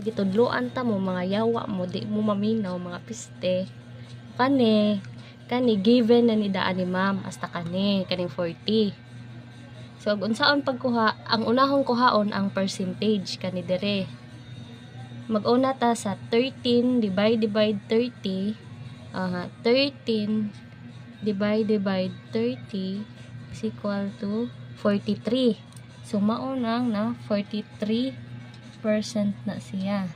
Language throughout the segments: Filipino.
gitudloan ta mo mga yawa mo, di mo maminaw mga piste. Kani given na ni daan ni ma'am hasta kaning 40. So unsaon pagkuha, ang unahong kuhaon ang percentage kani dire. Mag-una ta sa 13 divide 30. 13 divide 30 is equal to 43. So maunang na 43% na siya.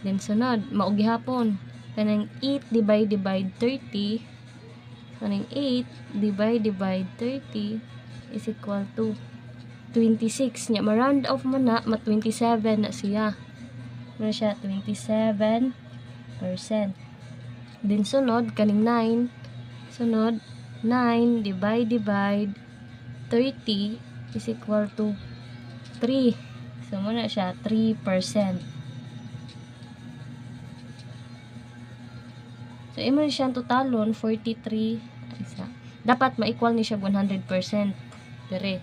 Then sunod, mao gihapon kanang 8 divide 30. Kanang 8 divide 30 is equal to 26. Nya ma-round off mo na, ma-27 na siya. Ano siya? 27%. Then sunod, kaning 9. Sunod, 9 divide 30 is equal to 3. So, muna siya, 3%. So, imo siya totalon, 43. Dapat ma-equal ni siya 100%. Dire.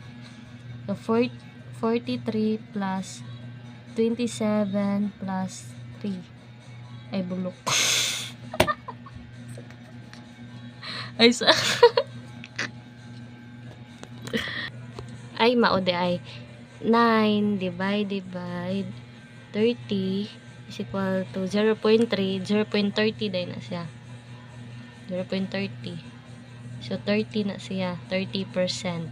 So, 43 plus 27 plus 3. Ay, bulok. Ay, ay, maode ay 9 divide 30 is equal to 0.3. 0.30 dahil na siya. 0.30. So, 30 na siya. 30%.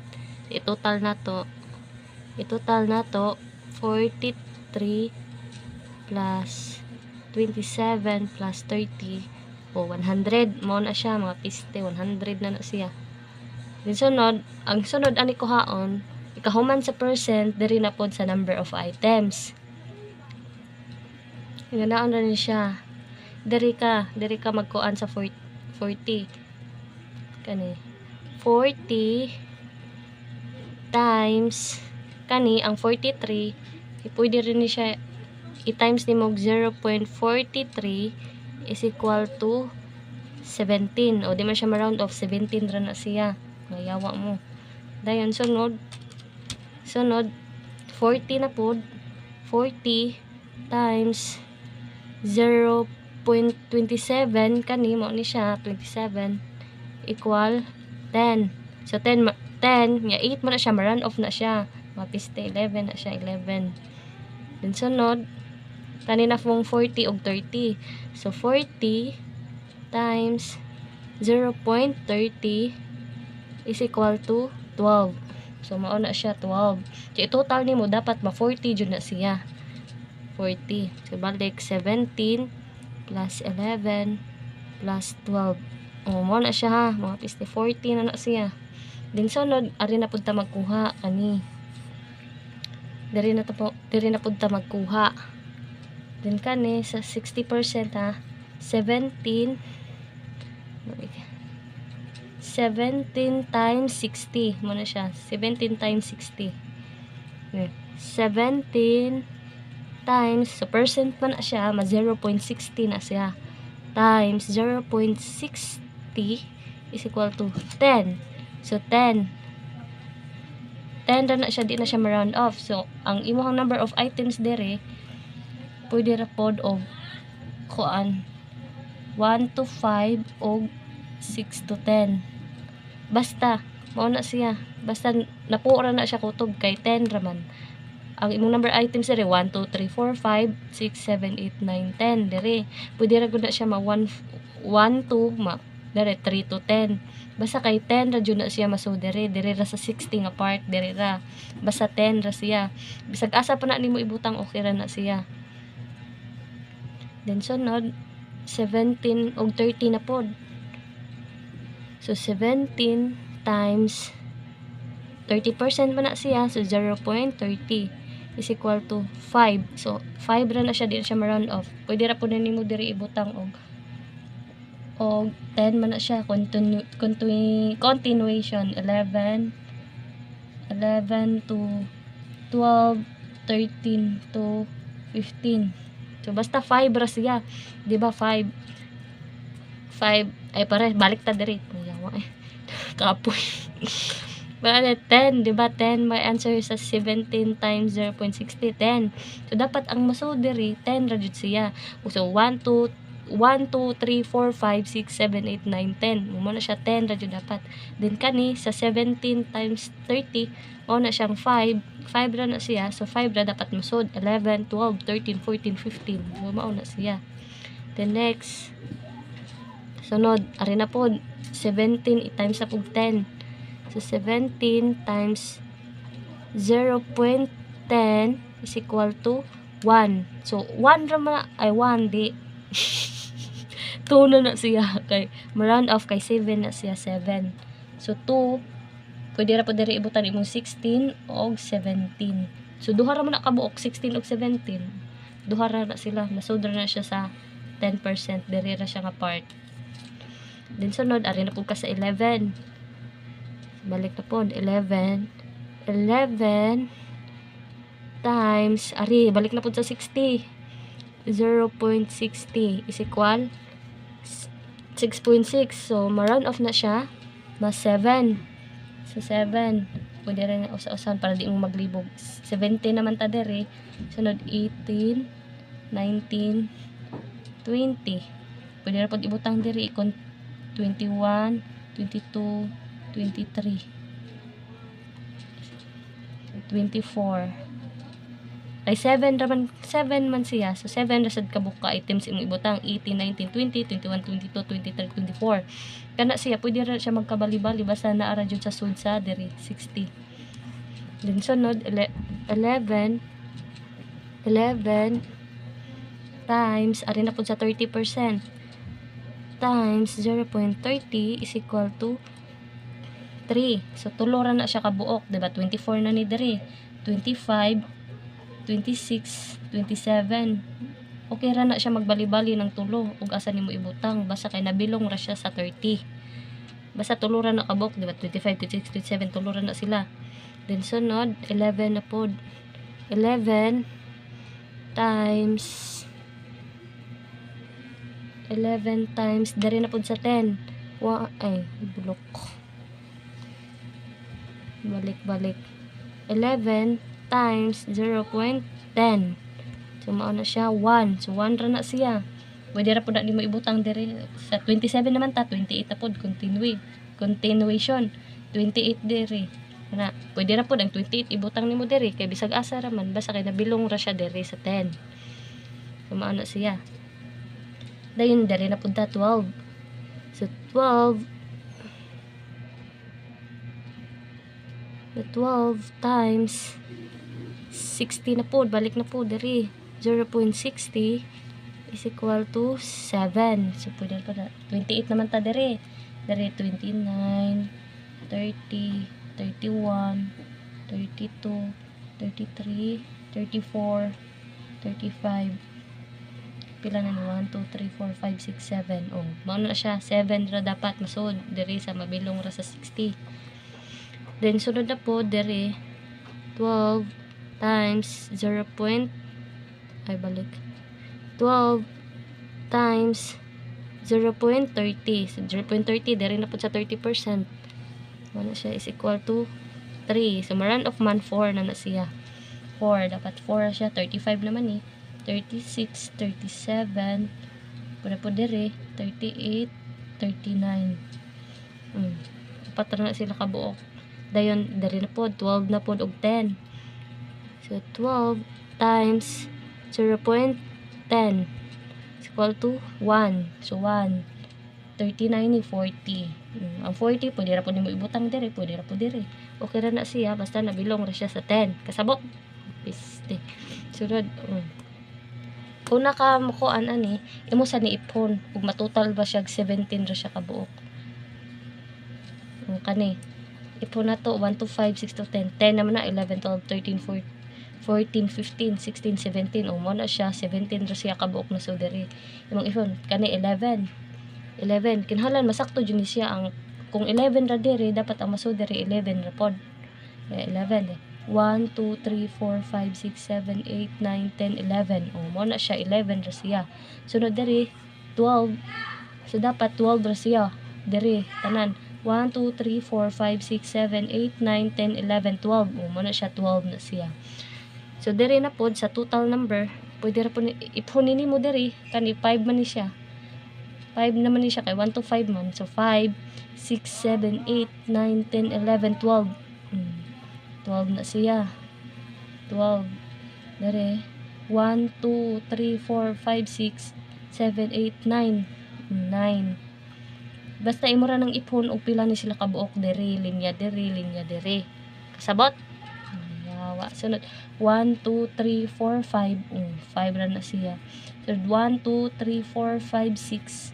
I-total na to 43 plus 27 plus 30 o 100 mo na siya mga piste. 100 na siya. Then sunod, ang sunod ani kuhaon ikahuman sa percent diri na pod sa number of items. Nganaon na ni siya. Diri ka magkuan sa 40 kani 40 times kani ang 43 pwede rin ni siya i-times ni mo 0.43 is equal to 17 o di man siya ma-round off 17 ra na siya ngayawa mo dayon sunod 40 na pod 40 times 0.27 kani mo ni siya 27 equal 10. So 10 nya 8 mo na siya ma-run off na siya mapiste 11 na siya 11. Then sunod kanina pong 40 og 30. So 40 times 0.30 is equal to 12. So mao na siya 12. So total nimo dapat ma-40 jud na siya. 40. So balik 17 plus 11 plus 12. Mao na siya ha. Mga piste 40 na siya. Then sunod ari na pud ta magkuha kani. Diri na pud ta magkuha. Then kani sa 60% ha. 17 times 60 mo na siya. 17 times 60. 17 times, so percent pa na siya, ma 0.60 na siya. Times 0.60 is equal to 10. So 10 na siya, di na siya ma-round off. So ang imong number of items dere pwede ra pod og kuan 1 to 5 og 6 to 10. Basta mao na siya. Basta napura na siya kutob kay 10 raman. Ang imong number items dere 1 2 3 4 5 6 7 8 9 10 dere. Pwede ra gud na siya ma 1 to dere 3 to 10. Basta kay 10 ra jud na siya maso dere ra sa 60 nga part dere ra. Basta 10 ra siya. Bisag asa pa na nimo ibutang okay ra na siya. Then sunod 17 og 30 na pod. So 17 times 30% man na siya, so 0.30 is equal to 5. So 5 ra na siya, di na siya ma-round off. Pwede ra po na nimo diri ibutang og 10 man na siya. Continuation 11 to 12 13 to 15. So basta 5 ra siya, di ba? 5 ay pare balik ta diri yawa kapoy Wala 10, di ba? 10, may answer sa 17 times 0.60, 10. So, dapat ang masud diri 10 ra jud siya. So, 1, 2, 3, 4, 5, 6, 7, 8, 9, 10. Mo na siya 10 ra jud dapat. Then kani sa 17 times 30, mo na siyang 5. 5 ra na siya. So, 5 ra dapat masud. 11, 12, 13, 14, 15. Mao na siya. Then next, sunod, ari na po, 17 times na po 10. So, 17 times 0.10 is equal to 1. So, 1 raman, ay 1, di. 2 na siya. Kay, ma-round off kay 7 na siya, 7. So, 2, pwede ra po diri ibutan imong 16 o 17. So, duha ra man na kabuok, 16 o 17. Duha ra na sila. Nasudra na siya sa 10%. Diri ra siya nga part. Then, sunod, ari na po ka sa 11. Balik na po, 11 times, ari, balik na po sa 60. 0.60 is equal 6.6. So, ma-round off na siya. Mas 7. So, 7. Pwede rin usa-usan para di mo maglibog. 17 naman ta dere. Sunod, 18, 19, 20. Pwede rin po ibutang dere. Ikon 21, 22, 23, 24. Ay 7 man siya. So 7 rasad kabuka items imong ibutang 18, 19, 20, 21, 22, 23, 24. Kana siya pwede ra siya magkabali-bali basta naara jud sa sud sa diri 60. Then sunod 11 times ari na pud sa 30% times 0.30 is equal to 3. So, tuloran na siya kabuok. Diba? 24 na ni diri. 25, 26, 27. Okay ra na siya magbali-bali ng tulo. Ug asa nimo ibutang. Basta kay nabilong ra siya sa 30. Basta tuloran na kabuok. Diba? 25, 26, 27. Tuloran na sila. Then, sunod, 11 na po. 11 times 11 times dari na po sa 10. Ay, bulok. Balik. 11 times 0.10. So, mao na siya 1. So, 1 ra na siya. Pwede ra po na di mo ibutang diri. Sa 27 naman ta, 28 na po. Continuation. 28 diri. Na, pwede ra po ang 28 ibutang nimo diri. Kay bisag asa raman. Basta kay nabilong ra siya diri sa 10. So, mao na siya. Dayon, diri na po ta 12. So, 12 times 60 na po, balik na po diri 0.60 is equal to 7. So pwede pa na 28 naman ta diri 29, 30, 31, 32, 33, 34, 35. Pila na ni 1, 2, 3, 4, 5, 6, 7. Oh, mao na siya 7 ra dapat masud diri sa mabilong ra sa 60. Then, sunod na po, dere, 12 times 0. Ay, balik. 12 times 0.30. So, 0.30, dere na po sa 30%. Ano siya, is equal to 3. So, ma-run of man, 4 na siya. 4, dapat 4 siya. 35 naman 36, 37. Pwede po dere, 38, 39. Apat na sila kabuok. Dayon, dari na po, 12 na po og 10. So, 12 times 0.10 is equal to 1. So, 1. 39 ni 40. Ang 40, pwede ra po nimo ibutang diri, pwede ra po diri. Okay ra na siya, basta nabilong ra siya sa 10. Kasabot. Piste. Sunod, una ka makuan ani, imo sa niipon. Ug matotal ba siya 17 ra siya kabuok. Kani. Ipon na to, 1 to 5, 6 to 10. 10 naman na, 11, 12, 13, 14, 15, 16, 17. O, mo na siya, 17 ra siya kabuok na so diri. Imong ipon, kani 11. 11. Kinahanglan, masakto dyan siya. Kung 11 ra diri, dapat ang maso diri 11 ra pod. 11 1, 2, 3, 4, 5, 6, 7, 8, 9, 10, 11. O, mo na siya, 11 ra siya. Sunod diri, 12. So, dapat 12 ra siya. Diri, tanan. 1, 2, 3, 4, 5, 6, 7, 8, 9, 10, 11, 12. O, muna siya 12 na siya. So, diri na po, sa total number, pwede ra po iphunin ni mo diri, kani 5 man ni siya. 5 naman ni siya, kay 1 to 5 man. So, 5, 6, 7, 8, 9, 10, 11, 12. 12 na siya. 12. Dere. 1, 2, 3, 4, 5, 6, 7, 8, 9. 9. Basta imura ng iphon og pila ni sila kabuok dere, linya dere. Kasabot? Yawa. Sunod. 1, 2, 3, 4, 5. 5 ra na siya. Sunod. 1, 2, 3, 4, 5, 6.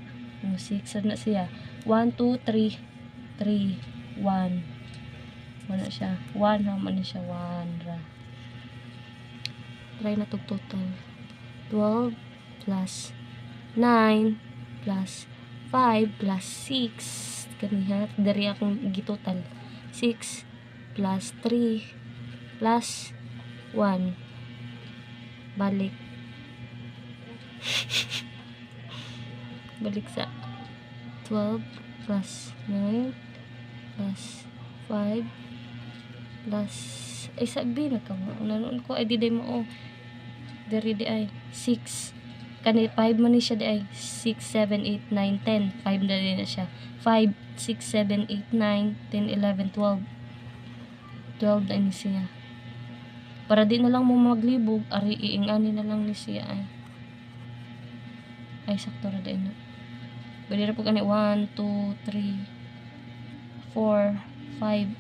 6 ra na siya. 1, 2, 3. 3, 1. Wala siya. 1 naman na siya. 1 ra. Try na to total. 12 plus 9 plus 5 plus 6. Kaniha. Dari akong gitotal. 6 plus 3 plus 1. Balik. Balik sa 12 plus 9 plus 5 plus ay sabi na ka mo. Nanoon ko ay diday mo. Dari di ay 6. Kani 5 man ni siya di ay 6, 7, 8, 9, 10. 5 na rin na siya. 5, 6, 7, 8, 9, 10, 11, 12. 12 na ni siya. Para di na lang mo maglibog, ari iingani na lang ni siya ay. Ay sakto ra din na. Bali ra po kani 1, 2, 3, 4, 5,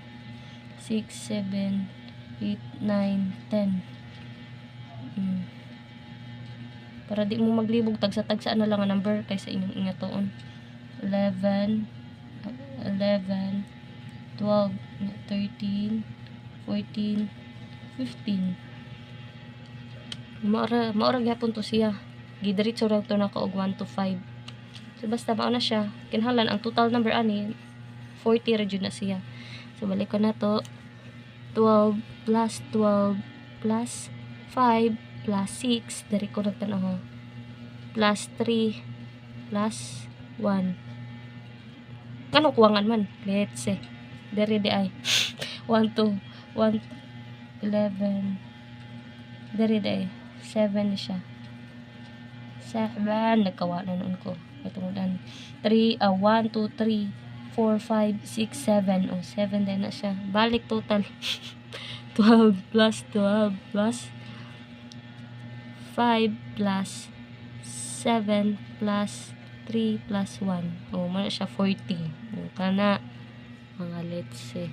6, 7, 8, 9, 10. Para di mo maglibog, tagsa-tagsa na lang ang number kaysa inyong ingatoon. 11, 11, 12, 13, 14, 15. Maora gyapon to siya. Gidiretso ra to na og 1 to 5. So basta mao na siya. Kinahanglan ang total number ani 40 ra jud na siya. So balik ko na to. 12 plus 12 plus 5 plus 6, dari ko nagtanaw, plus 3 plus 1. Kanong kuwangan man? Let's say. Dari di ay. 1, 2, 1, 11. Dari di ay. 7 na siya. 7. Nagkawa na noon ko. Itungudan. 1, 2, 3, 4, 5, 6, 7. 7 din na siya. Balik total. 12 plus 12 plus 5 plus 7 plus 3 plus 1. Muna siya 40. Kana mga let's say